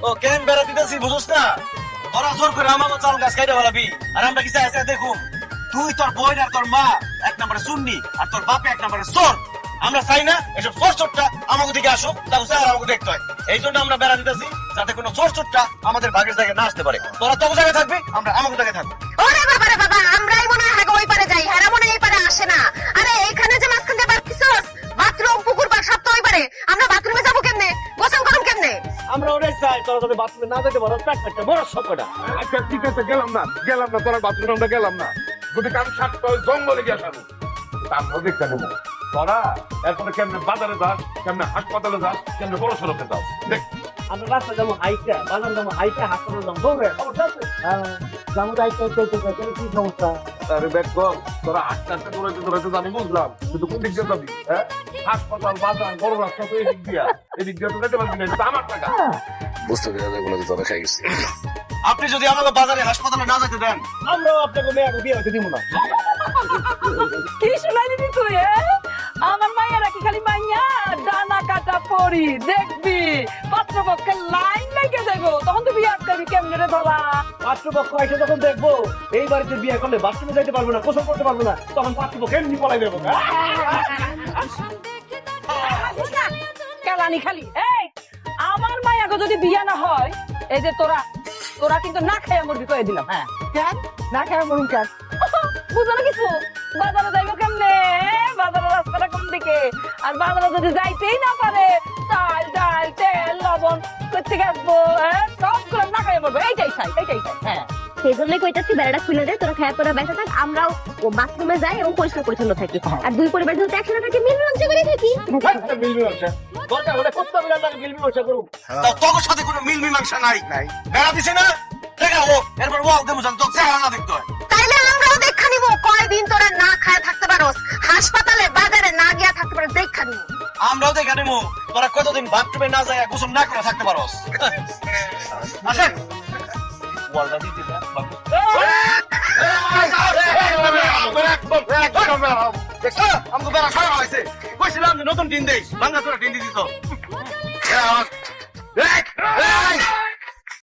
ও কেন বেড়া দিতেছি বুঝছ না? ওরা জোর করে আমাকে চাল গাছ কাইটা ফেলাবি, আর আমরা কি চাই দেখুন তুই তোর বোন আর তোর মা এক নম্বরে সুন্নি আর তোর বাপে এক নম্বরে চোর। আমরা চাই না এসব চোর চোরটা আমাকে দিকে আসুক, তারপর আর আমাকে দেখতে হয়। এই জন্য আমরা বেড়া দিতেছি যাতে কোনো চোর চোরটা আমাদের ভাগের জায়গায় না আসতে পারে। তোরা তোর জায়গায় থাকবি, আমরা আমাকে জায়গায় থাকবো। ওরে বাবা রে বাবা, আমরাই মনে হয় ওই পারে যাই, হেরা মনে এই পারে আসে না। আরে এইখানে যে মাঝখান দিয়ে বাড়ছিস, বাথরুম পুকুর পার সব তো ওই পারে। আমরা বাথরুমে যাবো কেমনে, গোসল করুম কেমনে? আমরা ওটাই চাই তোরা যাতে বাথরুমে না যেতে পারো, একটা বড় সংকটা। আচ্ছা ঠিক আছে, গেলাম না তোরা বাথরুমে আমরা গেলাম না, যদি কাম সাতটা জঙ্গলে গিয়ে আসাবো তারপর দেখতে নেবো তোরা এরপরে কেমনে বাজারে যাস, কেমনে হাসপাতালে যাস, কেমনে বড় সড়কে যাস দেখ। আমরা রাস্তা যাবো হাইটা, বাজার যাবো হাইটা, হাসপাতাল যাবো দৌড়ে, সমস্যা আছে? যাবো হাইটা কি সমস্যা? আরে দেখ তোরা আস্তে আস্তে দৌড়াইতে আমি বুঝলাম, কিন্তু কোন দিক দিয়ে যাবি? হ্যাঁ, হাসপাতাল বাজার বড় রাস্তা তো এদিক দিয়া তো যেতে পারবি না, এটা আমার টাকা। বুঝতে পেরে এগুলো তো খাই গেছি। আপনি যদি আমাকে বাজারে হাসপাতালে না যেতে দেন, আমরাও আপনাকে মেয়েকে বিয়ে হতে দিব না। কি শুনাই দিবি তুই? আমার মাইয়ারা কি খালি মাইয়া, ডানা কাটা পরি দেখবি পাত্রপক্ষের লাইন লেগে দেবো, তখন তুই বিয়ে করবি কেমনে রে ধরা? পাত্রপক্ষ এসে যখন দেখবো এই বাড়িতে বিয়ে করলে বাথরুমে যাইতে পারবো না, গোসল করতে পারবো না, তখন পাত্রপক্ষ এমনি পলাই দেবো। কেলানি খালি এই আমার মাইয়াকে যদি বিয়ে না হয়, এই যে তোরা তোরা কিন্তু না খেয়ে মরবি কয়ে দিলাম। হ্যাঁ কেন না খেয়ে মরুন কেন? বুঝো না কিছু? বাজারে যাইবো কেমনে? বাজারের রাস্তাটা কোন দিকে? আর বাজারে যদি যাইতেই না পারে, চাল ডাল তেল লবণ করতে আসবো, সবগুলো না খেয়ে মরবো। এইটাই চাই। হ্যাঁ সেই জন্যই কইতাছি বেড়াটা খুলে দে, তোরা খায়া পড়া বেঁচে থাক, আমরাও ও বাথরুমে যাই এবং পরিষ্কার পরিচ্ছন্ন থাকি। আর দুই পরিবার যেহেতু একসাথে থাকি, মিলমিশে করে থাকি। মিলমি ব্যবসা দরকার হলে করতে হবে, আমরা মিলমি ব্যবসা করবো। তোর সাথে কোনো মিলমি ব্যবসা নাই। বেড়া দিছে না দেখা হোক, এরপর ওয়াও দেবো জান, তোর চেহারা না দেখতে হয়। তাইলে আমরাও দেখা নিবো কয়দিন তোরা না খায়া থাকতে পারোস, হাসপাতালে বাজারে না গিয়া থাকতে পারোস, দেখা নিবো। আমরাও দেখা নেবো তোরা কতদিন বাথরুমে না যায় গোসল না করে থাকতে পারোস। আসেন ওয়ালটা দিতে যা বাবু। আমাকে বেড়া খাওয়া হয়েছে, কইছিলাম যে নতুন টিন দেই, বাংলা তোরা টিন দিছিস।